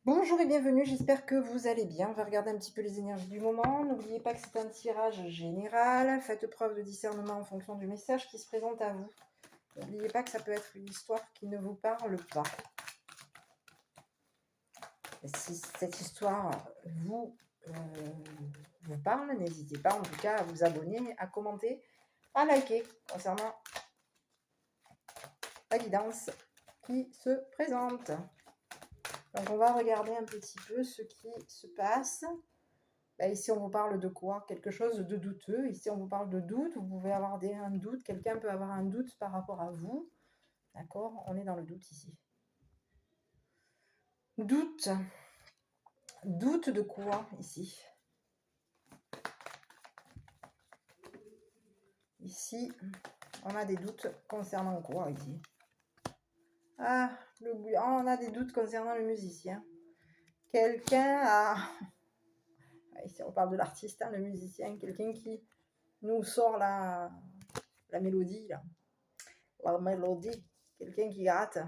Bonjour et bienvenue, j'espère que vous allez bien. On va regarder un petit peu les énergies du moment. N'oubliez pas que c'est un tirage général. Faites preuve de discernement en fonction du message qui se présente à vous. N'oubliez pas que ça peut être une histoire qui ne vous parle pas. Et si cette histoire vous parle, n'hésitez pas en tout cas à vous abonner, à commenter, à liker concernant la guidance qui se présente. Donc on va regarder un petit peu ce qui se passe. Là, ici, on vous parle de quoi? Quelque chose de douteux. Ici, on vous parle de doute. Vous pouvez avoir un doute. Quelqu'un peut avoir un doute par rapport à vous. D'accord? On est dans le doute ici. Doute. Doute de quoi ici? Ici, on a des doutes concernant quoi ici? Ah, on a des doutes concernant le musicien. Quelqu'un a... Ici, on parle de l'artiste, hein, le musicien. Quelqu'un qui nous sort la mélodie, là. La mélodie. Quelqu'un qui gratte.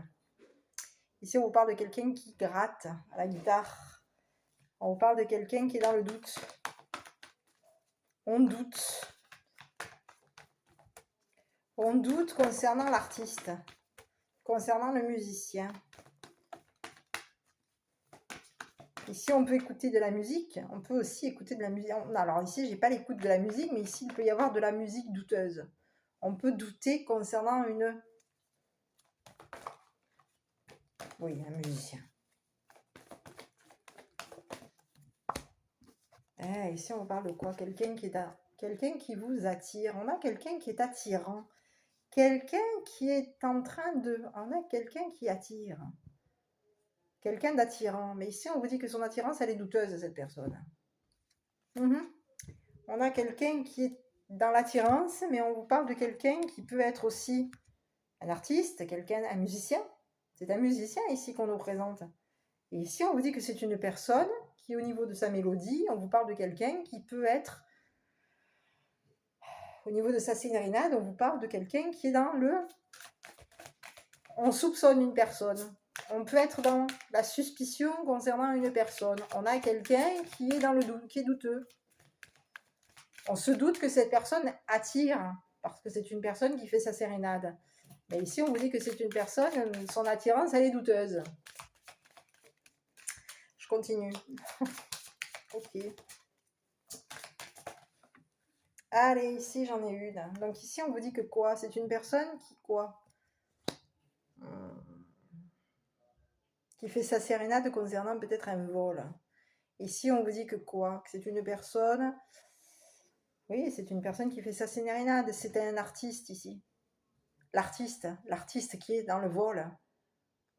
Ici, on vous parle de quelqu'un qui gratte à la guitare. On vous parle de quelqu'un qui est dans le doute. On doute. On doute concernant l'artiste, concernant le musicien. Ici, on peut écouter de la musique. On peut aussi écouter de la musique. Alors ici, je n'ai pas l'écoute de la musique, mais ici, il peut y avoir de la musique douteuse. On peut douter concernant une... Oui, un musicien. Ici, on parle de quoi? Quelqu'un qui vous attire. On a quelqu'un qui est attirant. Quelqu'un qui est en train de... On a quelqu'un qui attire. Quelqu'un d'attirant. Mais ici, on vous dit que son attirance, elle est douteuse, cette personne. On a quelqu'un qui est dans l'attirance, mais on vous parle de quelqu'un qui peut être aussi un artiste, un musicien. C'est un musicien ici qu'on nous présente. Et ici, on vous dit que c'est une personne qui, au niveau de sa mélodie, on vous parle de quelqu'un qui peut être... Au niveau de sa sérénade, on vous parle de quelqu'un qui est dans le... On soupçonne une personne. On peut être dans la suspicion concernant une personne. On a quelqu'un qui est dans le doute, qui est douteux. On se doute que cette personne attire, parce que c'est une personne qui fait sa sérénade. Mais ici, on vous dit que c'est une personne, son attirance, elle est douteuse. Je continue. Ok. Allez, ici, j'en ai une. Donc ici, on vous dit que quoi? C'est une personne qui quoi? Qui fait sa sérénade concernant peut-être un vol. Ici, on vous dit que quoi? Que c'est une personne... Oui, c'est une personne qui fait sa sérénade. C'est un artiste ici. L'artiste qui est dans le vol.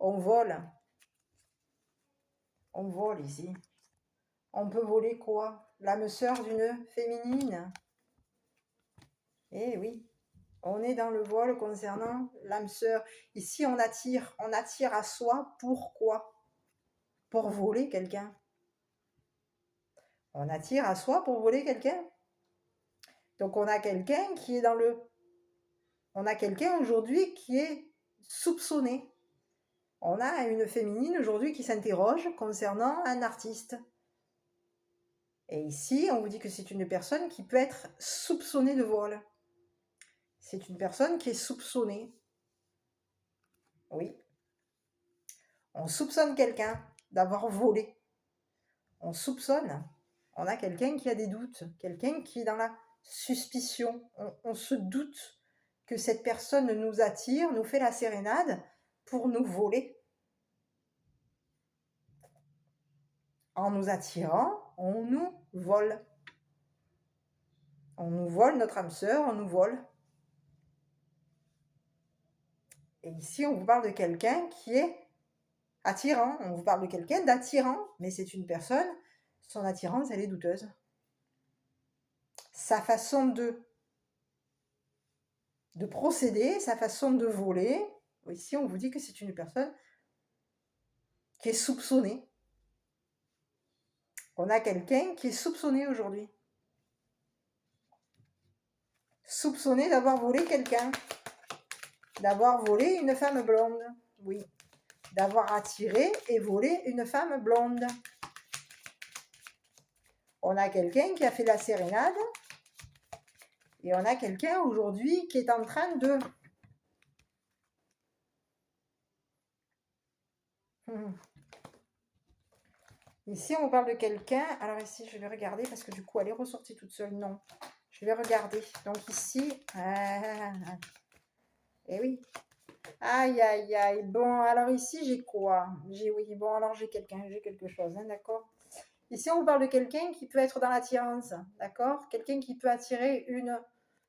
On vole. On vole ici. On peut voler quoi? L'âme sœur d'une féminine. Eh oui. On est dans le vol concernant l'âme sœur. Ici, on attire à soi. Pourquoi? Pour voler quelqu'un. On attire à soi pour voler quelqu'un. Donc, on a quelqu'un qui est dans le... On a quelqu'un aujourd'hui qui est soupçonné. On a une féminine aujourd'hui qui s'interroge concernant un artiste. Et ici, on vous dit que c'est une personne qui peut être soupçonnée de vol. C'est une personne qui est soupçonnée. Oui. On soupçonne quelqu'un d'avoir volé. On soupçonne. On a quelqu'un qui a des doutes. Quelqu'un qui est dans la suspicion. On se doute que cette personne nous attire, nous fait la sérénade pour nous voler. En nous attirant, on nous vole. On nous vole notre âme sœur, on nous vole. Et ici, on vous parle de quelqu'un qui est attirant. On vous parle de quelqu'un d'attirant, mais c'est une personne, son attirance, elle est douteuse. Sa façon de procéder, sa façon de voler, ici, on vous dit que c'est une personne qui est soupçonnée. On a quelqu'un qui est soupçonné aujourd'hui. Soupçonné d'avoir volé quelqu'un. D'avoir volé une femme blonde. Oui. d'avoir attiré et volé une femme blonde. On a quelqu'un qui a fait la sérénade et on a quelqu'un aujourd'hui qui est en train de... Ici, on parle de quelqu'un. Alors ici, je vais regarder parce que du coup, elle est ressortie toute seule. Non, je vais regarder. Donc ici... Eh oui. Aïe, aïe, aïe. Bon, alors ici, j'ai quoi? Oui, bon, alors j'ai quelque chose, hein, d'accord? Ici, on parle de quelqu'un qui peut être dans l'attirance, d'accord? Quelqu'un qui peut attirer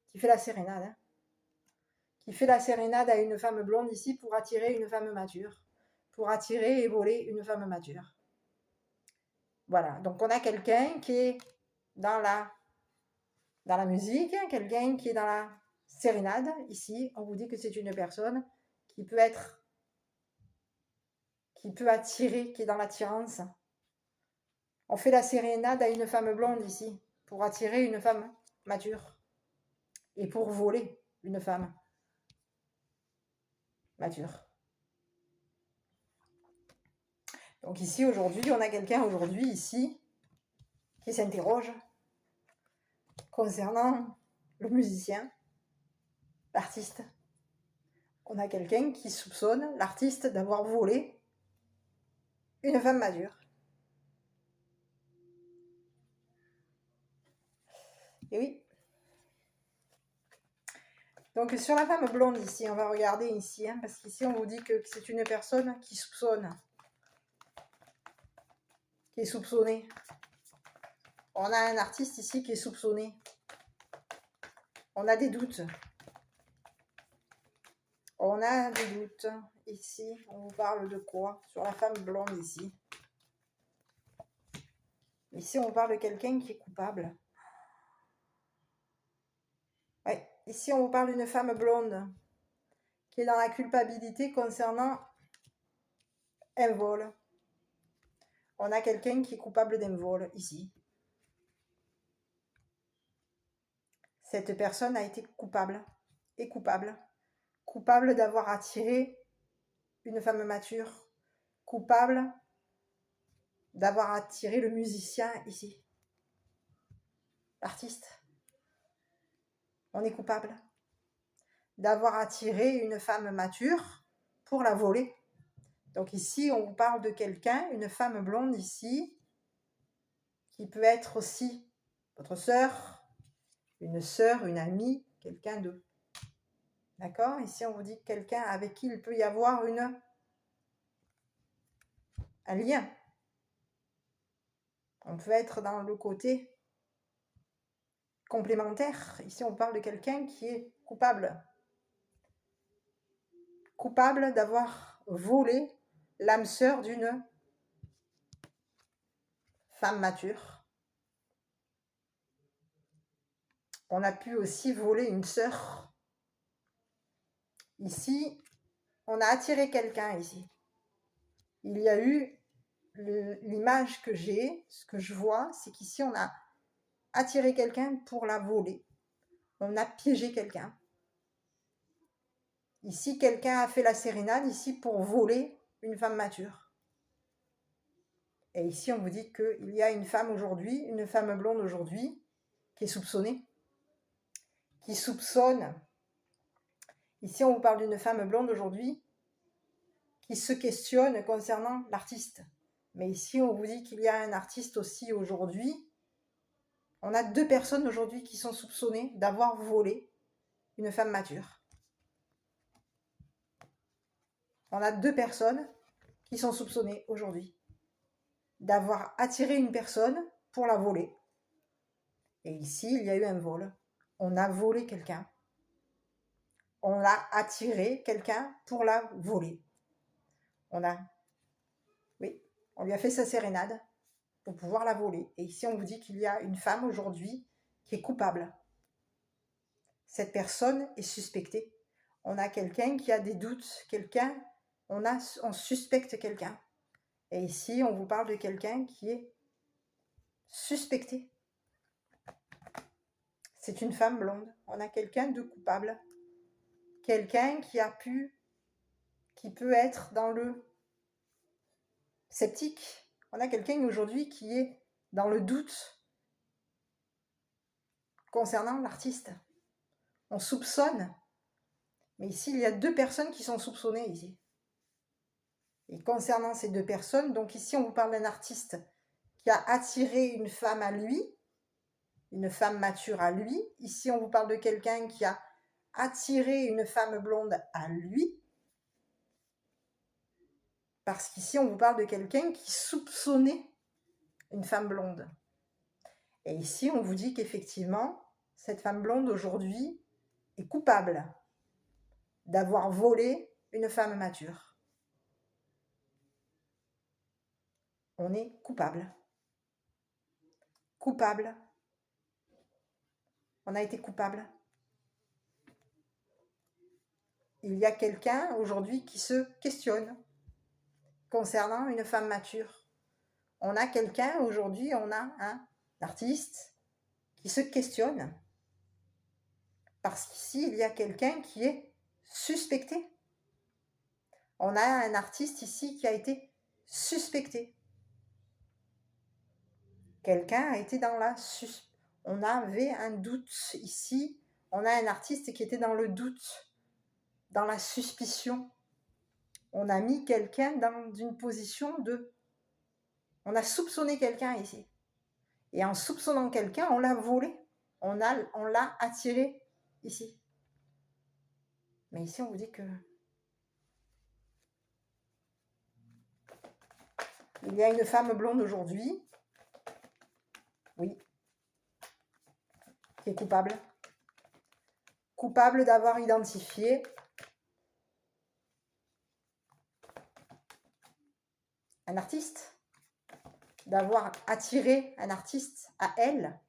qui fait la sérénade, hein, qui fait la sérénade à une femme blonde ici pour attirer une femme mature, pour attirer et voler une femme mature. Voilà, donc on a quelqu'un qui est dans la musique, quelqu'un qui est dans la sérénade. Ici, on vous dit que c'est une personne qui peut attirer, qui est dans l'attirance. On fait la sérénade à une femme blonde ici, pour attirer une femme mature et pour voler une femme mature. Donc ici, aujourd'hui, on a quelqu'un ici qui s'interroge concernant le musicien, l'artiste. On a quelqu'un qui soupçonne l'artiste d'avoir volé une femme mature. Et oui. Donc sur la femme blonde ici, on va regarder ici, hein, parce qu'ici on vous dit que c'est une personne qui soupçonne, qui est soupçonnée. On a un artiste ici qui est soupçonné. On a des doutes. On a des doutes. Ici, on vous parle de quoi? Sur la femme blonde ici. Ici, on parle de quelqu'un qui est coupable. Ouais. Ici, on vous parle d'une femme blonde qui est dans la culpabilité concernant un vol. On a quelqu'un qui est coupable d'un vol ici. Cette personne a été coupable et coupable d'avoir attiré une femme mature, coupable d'avoir attiré le musicien ici, l'artiste. On est coupable d'avoir attiré une femme mature pour la voler. Donc ici, on vous parle de quelqu'un, une femme blonde ici, qui peut être aussi votre sœur, une amie, quelqu'un de... D'accord? Ici, on vous dit quelqu'un avec qui il peut y avoir un lien. On peut être dans le côté complémentaire. Ici, on parle de quelqu'un qui est coupable. Coupable d'avoir volé l'âme sœur d'une femme mature. On a pu aussi voler une sœur. Ici, on a attiré quelqu'un ici. Il y a eu l'image que j'ai, ce que je vois, c'est qu'ici, on a attiré quelqu'un pour la voler. On a piégé quelqu'un. Ici, quelqu'un a fait la sérénade ici pour voler une femme mature. Et ici, on vous dit qu'il y a une femme aujourd'hui, une femme blonde aujourd'hui, qui est soupçonnée, qui soupçonne. Ici, on vous parle d'une femme blonde aujourd'hui qui se questionne concernant l'artiste. Mais ici, on vous dit qu'il y a un artiste aussi aujourd'hui. On a 2 personnes aujourd'hui qui sont soupçonnées d'avoir volé une femme mature. On a 2 personnes qui sont soupçonnées aujourd'hui d'avoir attiré une personne pour la voler. Et ici, il y a eu un vol. On a volé quelqu'un. On a attiré quelqu'un pour la voler. On lui a fait sa sérénade pour pouvoir la voler. Et ici, on vous dit qu'il y a une femme aujourd'hui qui est coupable. Cette personne est suspectée. On a quelqu'un qui a des doutes, on suspecte quelqu'un. Et ici, on vous parle de quelqu'un qui est suspecté. C'est une femme blonde. On a quelqu'un de coupable. Quelqu'un qui peut être dans le sceptique. On a quelqu'un aujourd'hui qui est dans le doute concernant l'artiste. On soupçonne. Mais ici, il y a 2 personnes qui sont soupçonnées ici. Et concernant ces 2 personnes, donc ici, on vous parle d'un artiste qui a attiré une femme à lui, une femme mature à lui. Ici, on vous parle de quelqu'un qui a attiré une femme blonde à lui. Parce qu'ici, on vous parle de quelqu'un qui soupçonnait une femme blonde. Et ici, on vous dit qu'effectivement, cette femme blonde aujourd'hui est coupable d'avoir volé une femme mature. On est coupable. Coupable. On a été coupable. Il y a quelqu'un aujourd'hui qui se questionne concernant une femme mature. On a quelqu'un aujourd'hui, on a un artiste qui se questionne parce qu'ici, il y a quelqu'un qui est suspecté. On a un artiste ici qui a été suspecté. Quelqu'un a été dans la on avait un doute ici. On a un artiste qui était dans le doute, dans la suspicion. On a mis quelqu'un dans une position de... On a soupçonné quelqu'un ici. Et en soupçonnant quelqu'un, on l'a volé. On l'a attiré ici. Mais ici, on vous dit que... Il y a une femme blonde aujourd'hui, oui, qui est coupable. Coupable d'avoir identifié un artiste, d'avoir attiré un artiste à elle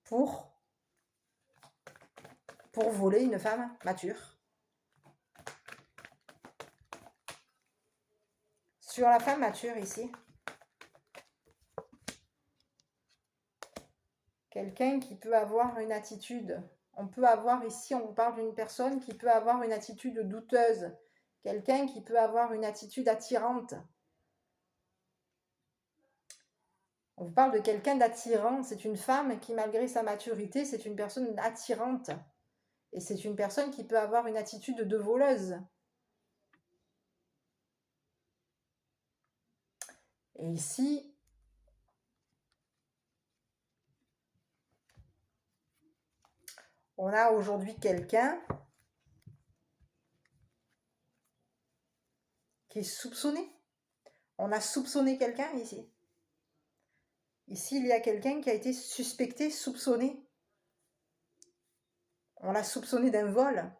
pour voler une femme mature. Sur la femme mature ici, quelqu'un qui peut avoir une attitude, on peut avoir ici, on vous parle d'une personne qui peut avoir une attitude douteuse, quelqu'un qui peut avoir une attitude attirante. On vous parle de quelqu'un d'attirant, c'est une femme qui, malgré sa maturité, c'est une personne attirante. Et c'est une personne qui peut avoir une attitude de voleuse. Et ici, on a aujourd'hui quelqu'un qui est soupçonné. On a soupçonné quelqu'un ici. Ici, il y a quelqu'un qui a été suspecté, soupçonné. On l'a soupçonné d'un vol.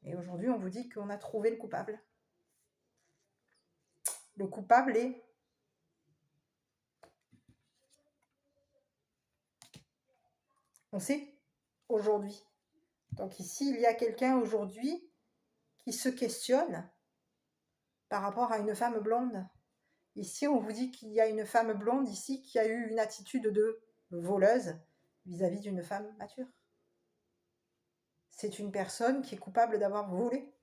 Et aujourd'hui, on vous dit qu'on a trouvé le coupable. Le coupable est... On sait, aujourd'hui. Donc ici, il y a quelqu'un aujourd'hui qui se questionne par rapport à une femme blonde. Ici, on vous dit qu'il y a une femme blonde ici qui a eu une attitude de voleuse vis-à-vis d'une femme mature. C'est une personne qui est coupable d'avoir volé.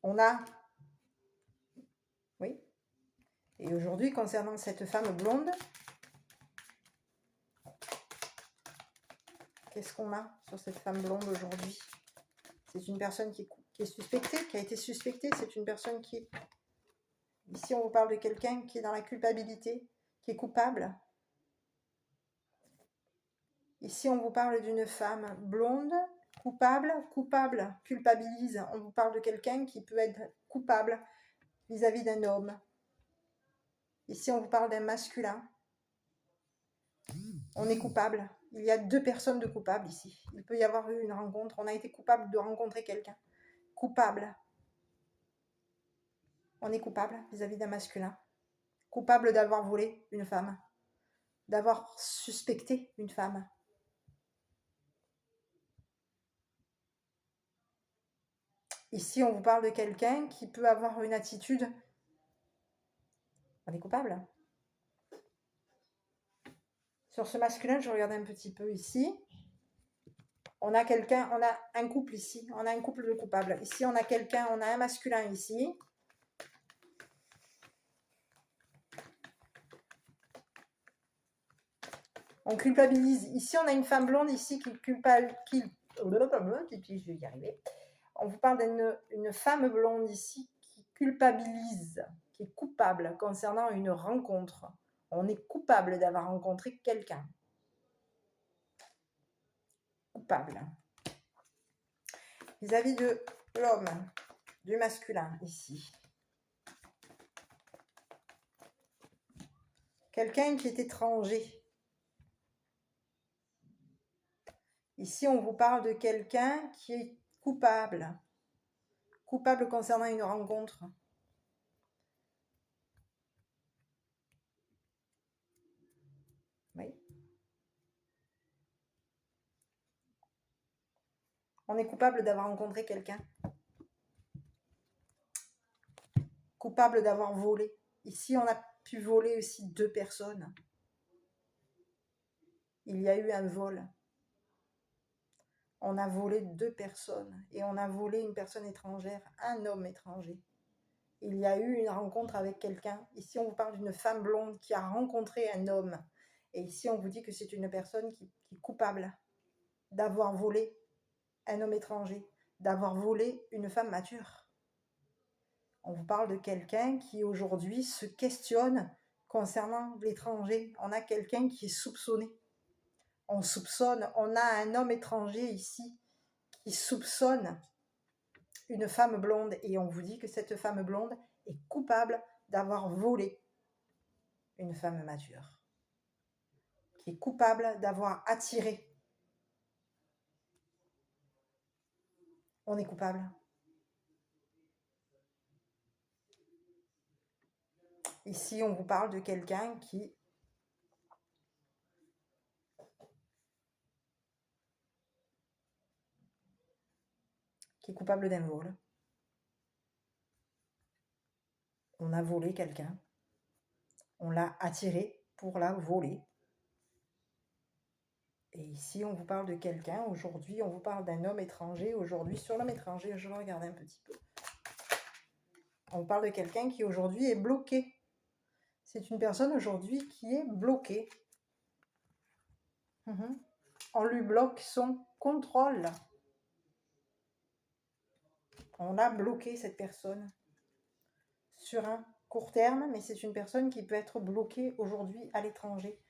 On a... Oui. Et aujourd'hui, concernant cette femme blonde, qu'est-ce qu'on a sur cette femme blonde aujourd'hui? C'est une personne qui est suspectée, qui a été suspectée. C'est une personne qui est... Ici, on vous parle de quelqu'un qui est dans la culpabilité, qui est coupable. Ici, on vous parle d'une femme blonde, coupable, culpabilise. On vous parle de quelqu'un qui peut être coupable vis-à-vis d'un homme. Ici, on vous parle d'un masculin. On est coupable. Il y a 2 personnes de coupables ici. Il peut y avoir eu une rencontre. On a été coupable de rencontrer quelqu'un. Coupable. On est coupable vis-à-vis d'un masculin. Coupable d'avoir volé une femme. D'avoir suspecté une femme. Ici, on vous parle de quelqu'un qui peut avoir une attitude... On est coupable. Sur ce masculin, je regarde un petit peu ici. On a quelqu'un, on a un couple ici, on a un couple de coupables. Ici, on a quelqu'un, on a un masculin ici. On culpabilise. Ici, on a une femme blonde ici qui culpabilise. Je vais y arriver. On vous parle d'une femme blonde ici qui culpabilise, qui est coupable concernant une rencontre. On est coupable d'avoir rencontré quelqu'un. Coupable. Vis-à-vis de l'homme, du masculin ici. Quelqu'un qui est étranger. Ici, on vous parle de quelqu'un qui est coupable. Coupable concernant une rencontre. Oui. On est coupable d'avoir rencontré quelqu'un. Coupable d'avoir volé. Ici, on a pu voler aussi 2 personnes. Il y a eu un vol. On a volé 2 personnes et on a volé une personne étrangère, un homme étranger. Il y a eu une rencontre avec quelqu'un. Ici, on vous parle d'une femme blonde qui a rencontré un homme. Et ici, on vous dit que c'est une personne qui est coupable d'avoir volé un homme étranger, d'avoir volé une femme mature. On vous parle de quelqu'un qui aujourd'hui se questionne concernant l'étranger. On a quelqu'un qui est soupçonné. On soupçonne, on a un homme étranger ici qui soupçonne une femme blonde et on vous dit que cette femme blonde est coupable d'avoir volé une femme mature, qui est coupable d'avoir attiré. On est coupable. Ici, on vous parle de quelqu'un qui est coupable d'un vol. On a volé quelqu'un. On l'a attiré pour la voler. Et ici, on vous parle de quelqu'un. Aujourd'hui, on vous parle d'un homme étranger. Aujourd'hui, sur l'homme étranger, je vais regarder un petit peu. On vous parle de quelqu'un qui aujourd'hui est bloqué. C'est une personne aujourd'hui qui est bloquée. On lui bloque son contrôle. On a bloqué cette personne sur un court terme, mais c'est une personne qui peut être bloquée aujourd'hui à l'étranger.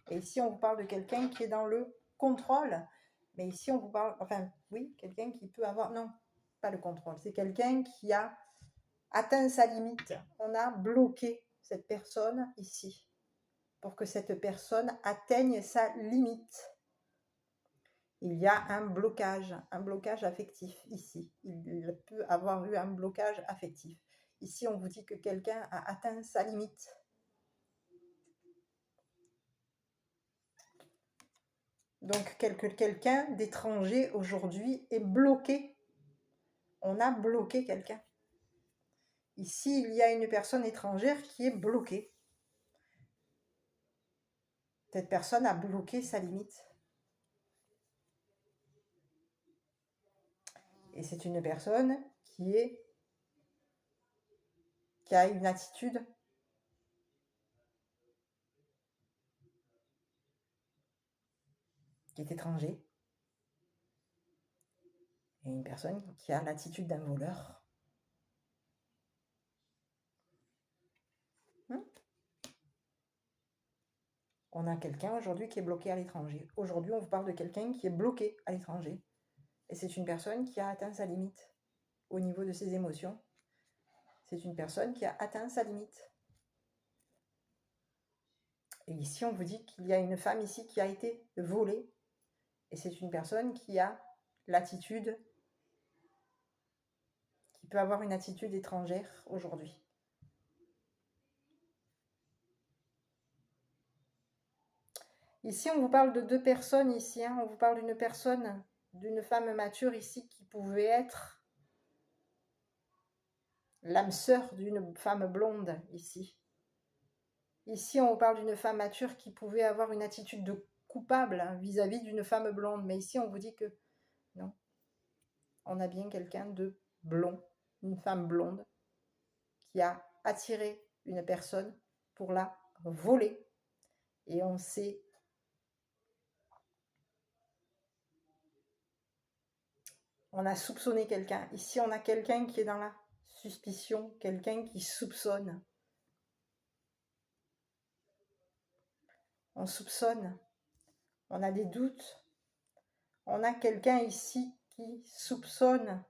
Et ici, on vous parle de quelqu'un qui est dans le contrôle. Mais ici, on vous parle, enfin, oui, quelqu'un qui peut avoir, non, pas le contrôle. C'est quelqu'un qui a atteint sa limite. On a bloqué cette personne ici pour que cette personne atteigne sa limite. Il y a un blocage affectif ici. Il peut avoir eu un blocage affectif. Ici, on vous dit que quelqu'un a atteint sa limite. Donc, quelqu'un d'étranger aujourd'hui est bloqué. On a bloqué quelqu'un. Ici, il y a une personne étrangère qui est bloquée. Cette personne a bloqué sa limite. Et c'est une personne qui a une attitude qui est étranger. Et une personne qui a l'attitude d'un voleur. On a quelqu'un aujourd'hui qui est bloqué à l'étranger. Aujourd'hui, on vous parle de quelqu'un qui est bloqué à l'étranger. Et c'est une personne qui a atteint sa limite au niveau de ses émotions. C'est une personne qui a atteint sa limite. Et ici, on vous dit qu'il y a une femme ici qui a été volée. Et c'est une personne qui a l'attitude, qui peut avoir une attitude étrangère aujourd'hui. Ici, on vous parle de 2 personnes ici. On vous parle d'une personne, d'une femme mature ici qui pouvait être l'âme sœur d'une femme blonde ici. Ici, on vous parle d'une femme mature qui pouvait avoir une attitude de coupable vis-à-vis d'une femme blonde. Mais ici, on vous dit que Non. On a bien quelqu'un de blond, une femme blonde, qui a attiré une personne pour la voler. Et on sait... On a soupçonné quelqu'un. Ici, on a quelqu'un qui est dans la suspicion, quelqu'un qui soupçonne. On soupçonne. On a des doutes. On a quelqu'un ici qui soupçonne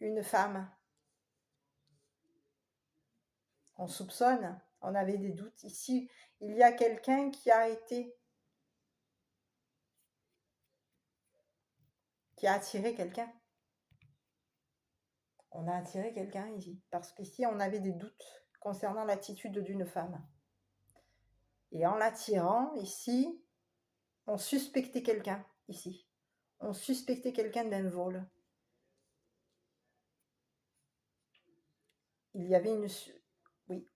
une femme. On soupçonne. On avait des doutes. Ici, il y a quelqu'un qui a attiré quelqu'un. On a attiré quelqu'un ici. Parce qu'ici, on avait des doutes concernant l'attitude d'une femme. Et en l'attirant, ici, on suspectait quelqu'un, ici. On suspectait quelqu'un d'un vol. Il y avait une... Oui.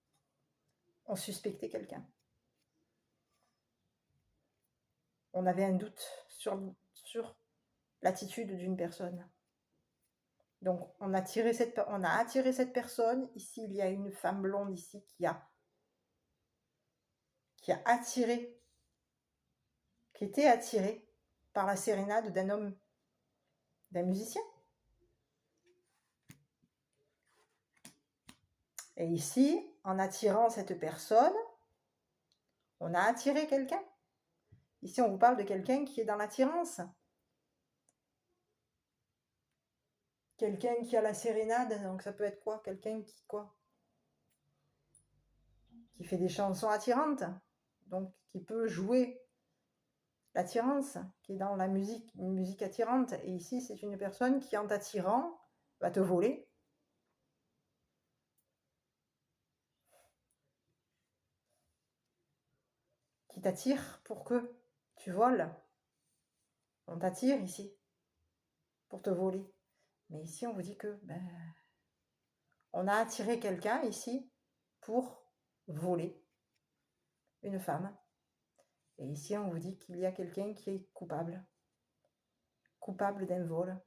On suspectait quelqu'un. On avait un doute sur l'attitude d'une personne. Donc, on a attiré cette personne. Ici, il y a une femme blonde ici qui a attiré, qui était attirée par la sérénade d'un homme, d'un musicien. Et ici, en attirant cette personne, on a attiré quelqu'un. Ici, on vous parle de quelqu'un qui est dans l'attirance. Quelqu'un qui a la sérénade, donc ça peut être quoi? Quelqu'un qui fait des chansons attirantes, donc qui peut jouer l'attirance, qui est dans la musique, une musique attirante. Et ici, c'est une personne qui, en t'attirant, va te voler. Qui t'attire pour que tu voles. On t'attire ici pour te voler. Mais ici, on vous dit que on a attiré quelqu'un ici pour voler une femme. Et ici, on vous dit qu'il y a quelqu'un qui est coupable d'un vol.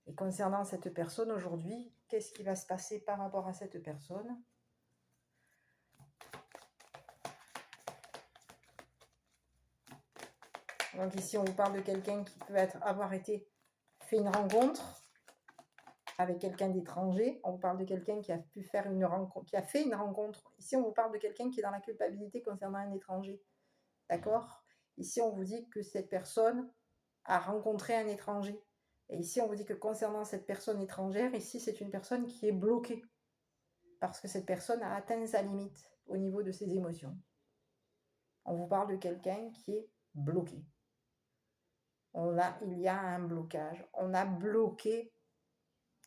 Et concernant cette personne aujourd'hui, qu'est-ce qui va se passer par rapport à cette personne? Donc ici, on vous parle de quelqu'un qui peut avoir fait une rencontre avec quelqu'un d'étranger. On vous parle de quelqu'un qui a pu faire une rencontre, qui a fait une rencontre. Ici, on vous parle de quelqu'un qui est dans la culpabilité concernant un étranger. D'accord? Ici, on vous dit que cette personne a rencontré un étranger. Et ici, on vous dit que concernant cette personne étrangère, ici, c'est une personne qui est bloquée. Parce que cette personne a atteint sa limite au niveau de ses émotions. On vous parle de quelqu'un qui est bloqué. Il y a un blocage. On a bloqué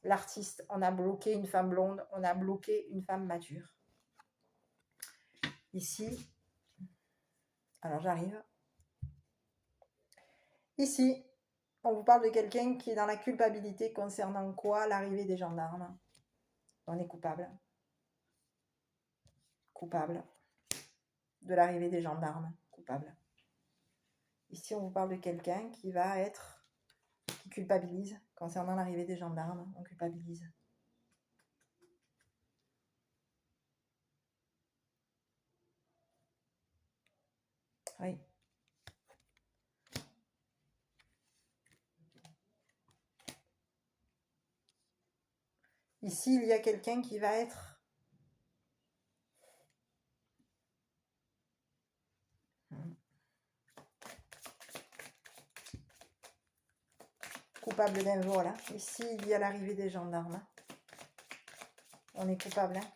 l'artiste, on a bloqué une femme blonde, on a bloqué une femme mature. Ici, alors j'arrive. Ici, on vous parle de quelqu'un qui est dans la culpabilité concernant quoi? L'arrivée des gendarmes. On est coupable. Coupable de l'arrivée des gendarmes. Coupable. Ici, on vous parle de quelqu'un qui culpabilise concernant l'arrivée des gendarmes. On culpabilise. Oui. Ici, il y a quelqu'un qui va être coupable d'un vol. Hein. Ici, il y a l'arrivée des gendarmes. On est coupable. Hein.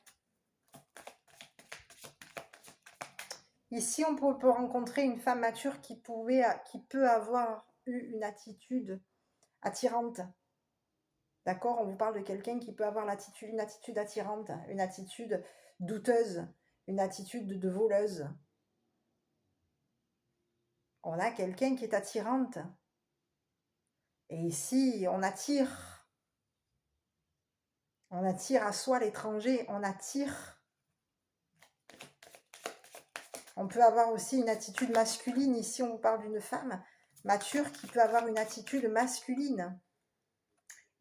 Ici, on peut rencontrer une femme mature qui peut avoir eu une attitude attirante. D'accord? On vous parle de quelqu'un qui peut avoir une attitude attirante, une attitude douteuse, une attitude de voleuse. On a quelqu'un qui est attirante. Et ici, on attire à soi l'étranger, on attire. On peut avoir aussi une attitude masculine. Ici, on vous parle d'une femme, mature qui peut avoir une attitude masculine,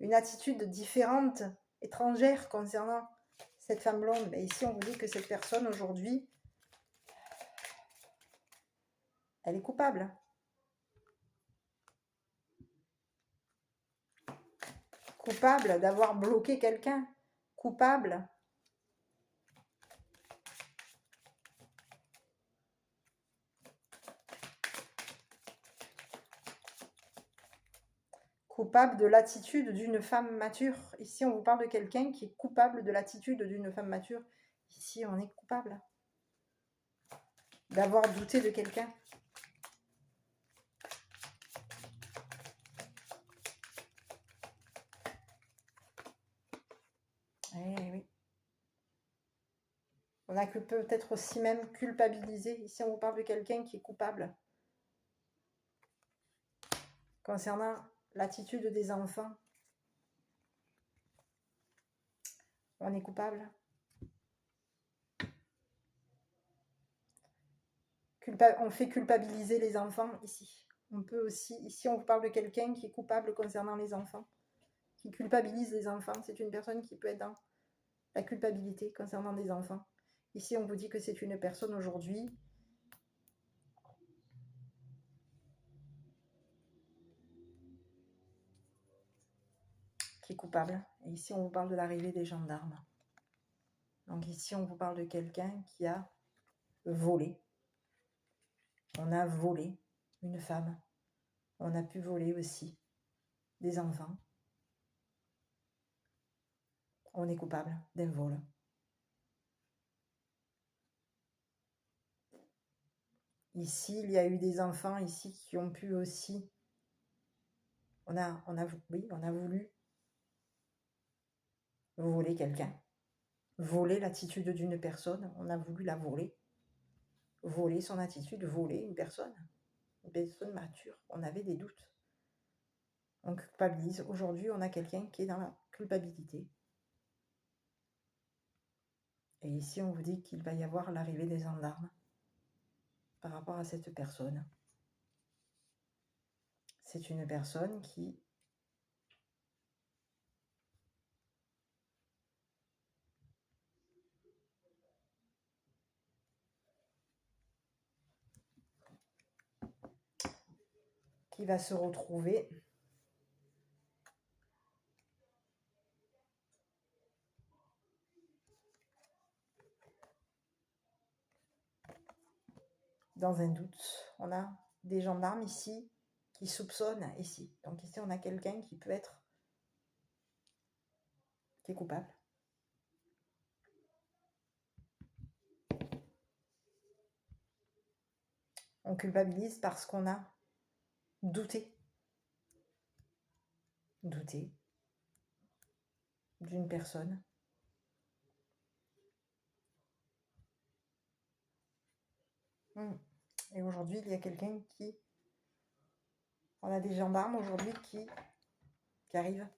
une attitude différente, étrangère concernant cette femme blonde. Mais ici, on vous dit que cette personne, aujourd'hui, elle est coupable. Coupable d'avoir bloqué quelqu'un. Coupable coupable de l'attitude d'une femme mature. Ici, on vous parle de quelqu'un qui est coupable de l'attitude d'une femme mature. Ici, on est coupable d'avoir douté de quelqu'un. Eh oui. On a que peut-être aussi même culpabilisé. Ici, on vous parle de quelqu'un qui est coupable concernant l'attitude des enfants. On est coupable. On fait culpabiliser les enfants ici. On peut aussi, ici on vous parle de quelqu'un qui est coupable concernant les enfants, qui culpabilise les enfants. C'est une personne qui peut être dans la culpabilité concernant des enfants. Ici on vous dit que c'est une personne aujourd'hui qui est coupable. Et ici on vous parle de l'arrivée des gendarmes. Donc ici on vous parle de quelqu'un qui a volé. On a volé une femme. On a pu voler aussi des enfants. On est coupable d'un vol. Ici, il y a eu des enfants ici qui ont pu aussi... On a voulu voler quelqu'un. Voler l'attitude d'une personne. On a voulu la voler. Voler son attitude, voler une personne. Une personne mature. On avait des doutes. On culpabilise. Aujourd'hui, on a quelqu'un qui est dans la culpabilité. Et ici, on vous dit qu'il va y avoir l'arrivée des gendarmes par rapport à cette personne. C'est une personne qui va se retrouver dans un doute. On a des gendarmes ici qui soupçonnent ici. Donc ici, on a quelqu'un qui peut être qui est coupable. On culpabilise parce qu'on a douté. Douté d'une personne. Et aujourd'hui, il y a quelqu'un qui... On a des gendarmes aujourd'hui qui arrivent.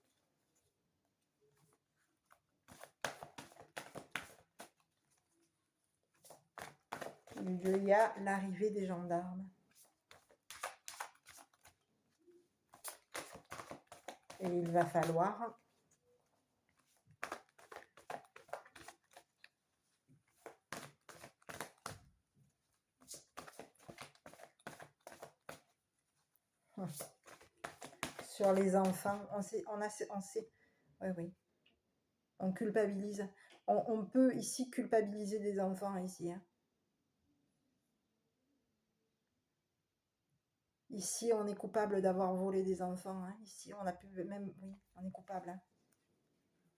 Il y a l'arrivée des gendarmes. Et il va falloir sur les enfants, on sait, oui. On culpabilise. On peut ici culpabiliser des enfants ici. Hein. Ici, on est coupable d'avoir volé des enfants. Hein. Ici, on a pu même, oui, on est coupable. Hein.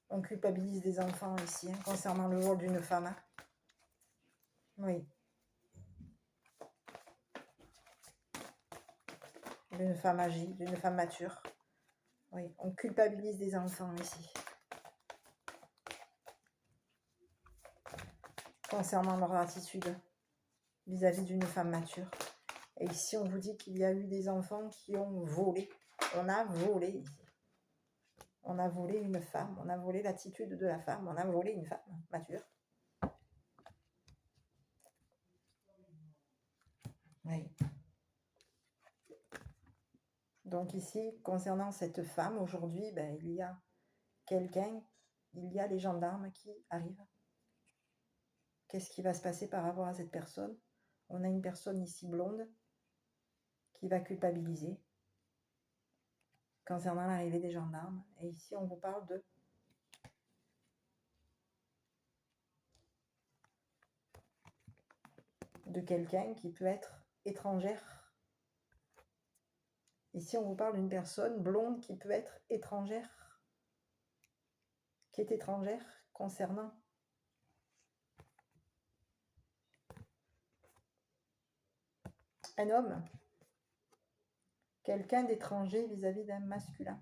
On culpabilise des enfants ici, hein, concernant le vol d'une femme. Hein. Oui. D'une femme âgée, d'une femme mature. Oui, on culpabilise des enfants ici. Concernant leur attitude vis-à-vis d'une femme mature. Et ici, on vous dit qu'il y a eu des enfants qui ont volé. On a volé ici. On a volé une femme. On a volé l'attitude de la femme. On a volé une femme mature. Oui. Donc ici, concernant cette femme, aujourd'hui, ben, il y a quelqu'un, il y a les gendarmes qui arrivent. Qu'est-ce qui va se passer par rapport à cette personne? On a une personne ici blonde qui va culpabiliser concernant l'arrivée des gendarmes. Et ici, on vous parle de quelqu'un qui peut être étrangère. Ici, on vous parle d'une personne blonde qui peut être étrangère, qui est étrangère concernant un homme, quelqu'un d'étranger vis-à-vis d'un masculin.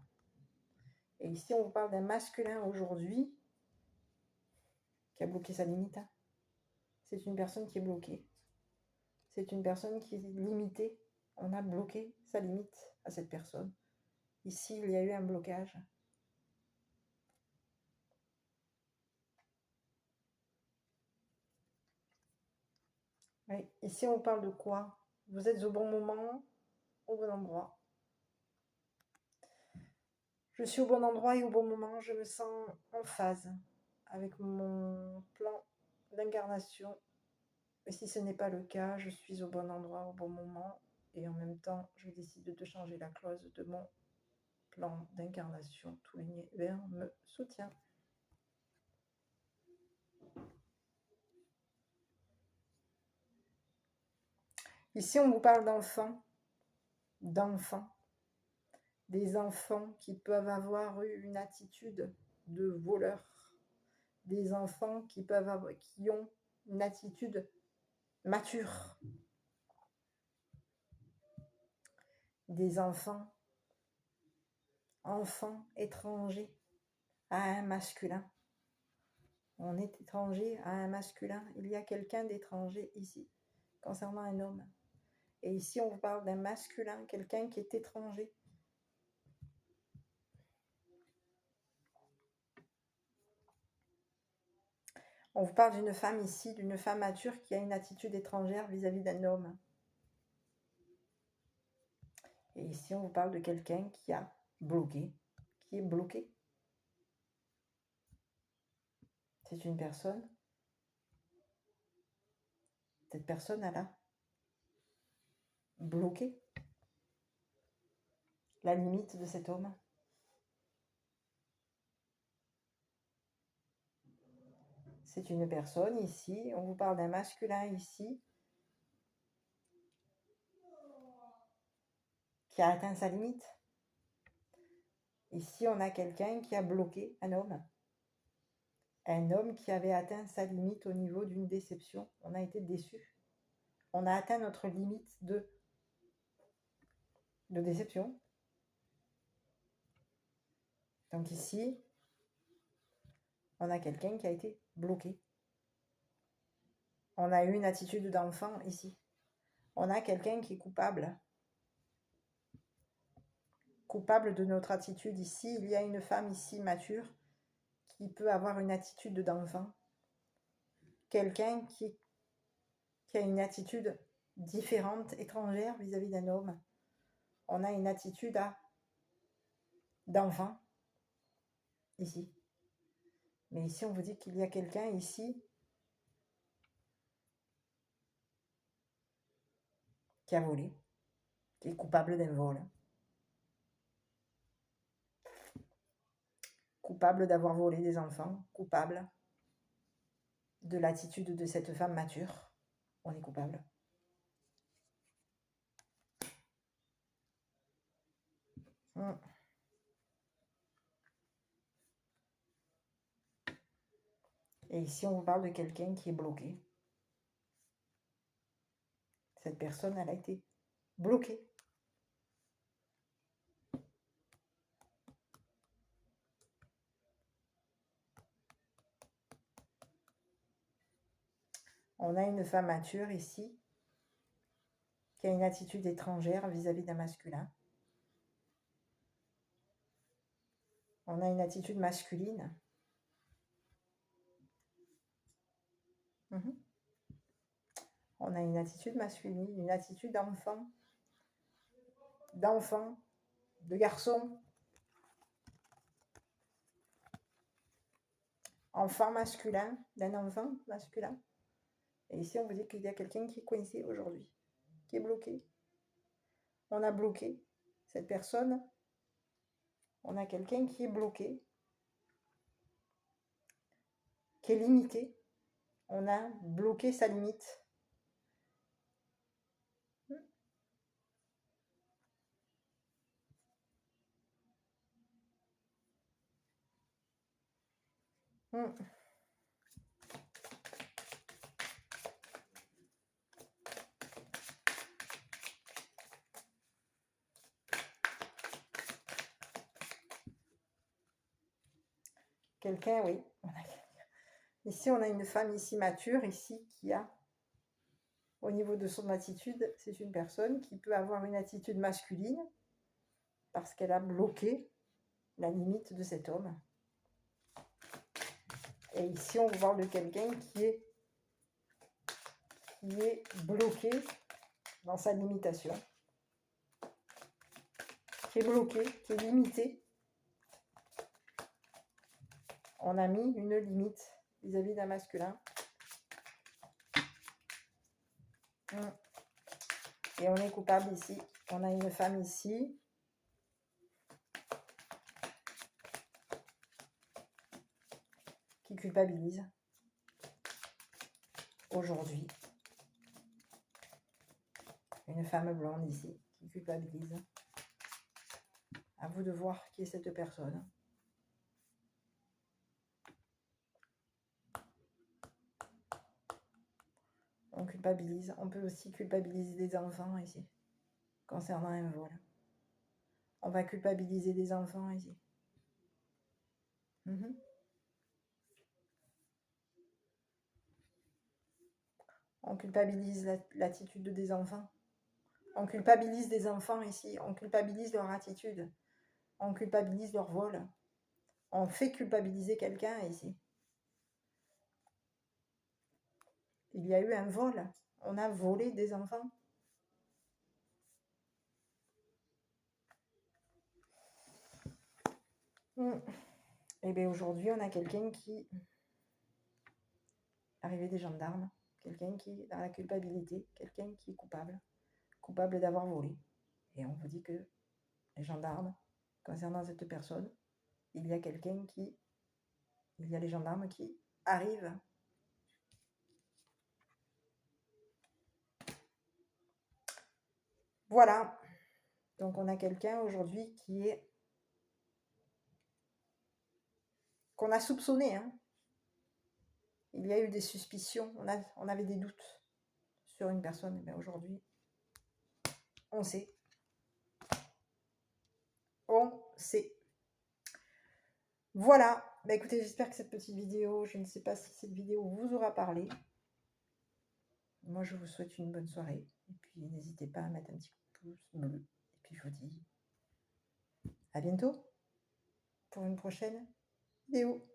Et ici, on vous parle d'un masculin aujourd'hui qui a bloqué sa limite. C'est une personne qui est bloquée. C'est une personne qui est limitée. On a bloqué sa limite à cette personne. Ici, il y a eu un blocage. Oui. Ici, on parle de quoi? Vous êtes au bon moment, au bon endroit. Je suis au bon endroit et au bon moment. Je me sens en phase avec mon plan d'incarnation. Et si ce n'est pas le cas, je suis au bon endroit, au bon moment. Et en même temps, je décide de changer la clause de mon plan d'incarnation. Tout l'univers me soutient. Ici, on vous parle d'enfants. Des enfants qui peuvent avoir eu une attitude de voleur. Des enfants qui ont une attitude mature. Des enfants étrangers à un masculin. On est étranger à un masculin. Il y a quelqu'un d'étranger ici, concernant un homme. Et ici, on vous parle d'un masculin, quelqu'un qui est étranger. On vous parle d'une femme ici, d'une femme mature qui a une attitude étrangère vis-à-vis d'un homme. Et ici, on vous parle de quelqu'un qui a bloqué, qui est bloqué. C'est une personne. Cette personne, elle a bloqué la limite de cet homme. C'est une personne ici, on vous parle d'un masculin ici, qui a atteint sa limite. Ici, on a quelqu'un qui a bloqué un homme. Un homme qui avait atteint sa limite au niveau d'une déception. On a été déçu. On a atteint notre limite de déception. Donc ici, on a quelqu'un qui a été bloqué. On a eu une attitude d'enfant ici. On a quelqu'un qui est coupable. Coupable de notre attitude ici. Il y a une femme ici mature qui peut avoir une attitude d'enfant. Quelqu'un qui a une attitude différente, étrangère vis-à-vis d'un homme. On a une attitude d'enfant ici. Mais ici, on vous dit qu'il y a quelqu'un ici qui a volé, qui est coupable d'un vol. Coupable d'avoir volé des enfants, coupable de l'attitude de cette femme mature. On est coupable. Et ici, on vous parle de quelqu'un qui est bloqué. Cette personne, elle a été bloquée. On a une femme mature ici qui a une attitude étrangère vis-à-vis d'un masculin. On a une attitude masculine. On a une attitude masculine, une attitude d'enfant de garçon, enfant masculin, d'un enfant masculin. Et ici, on vous dit qu'il y a quelqu'un qui est coincé aujourd'hui, qui est bloqué. On a bloqué cette personne. On a quelqu'un qui est bloqué, qui est limité. On a bloqué sa limite. Quelqu'un, oui. Ici, on a une femme ici mature, ici, qui a, au niveau de son attitude, c'est une personne qui peut avoir une attitude masculine parce qu'elle a bloqué la limite de cet homme. Et ici, on parle de quelqu'un qui est bloqué dans sa limitation, qui est bloqué, qui est limité. On a mis une limite vis-à-vis d'un masculin. Et on est coupable ici. On a une femme ici. Qui culpabilise. Aujourd'hui. Une femme blonde ici. Qui culpabilise. À vous de voir qui est cette personne. On culpabilise. On peut aussi culpabiliser des enfants ici. Concernant un vol. On va culpabiliser des enfants ici. On culpabilise l'attitude des enfants. On culpabilise des enfants ici. On culpabilise leur attitude. On culpabilise leur vol. On fait culpabiliser quelqu'un ici. Il y a eu un vol. On a volé des enfants. Et bien aujourd'hui, on a quelqu'un qui... Arrivée des gendarmes. Quelqu'un qui est dans la culpabilité. Quelqu'un qui est coupable. Coupable d'avoir volé. Et on vous dit que les gendarmes, concernant cette personne, il y a les gendarmes qui arrivent. Voilà. Donc on a quelqu'un aujourd'hui qu'on a soupçonné. Il y a eu des suspicions. On avait des doutes sur une personne. Mais aujourd'hui, on sait. On sait. Voilà. Écoutez, j'espère que cette petite vidéo, je ne sais pas si cette vidéo vous aura parlé. Moi, je vous souhaite une bonne soirée. Et puis, n'hésitez pas à mettre un petit pouce bleu. Et puis, je vous dis à bientôt pour une prochaine vidéo.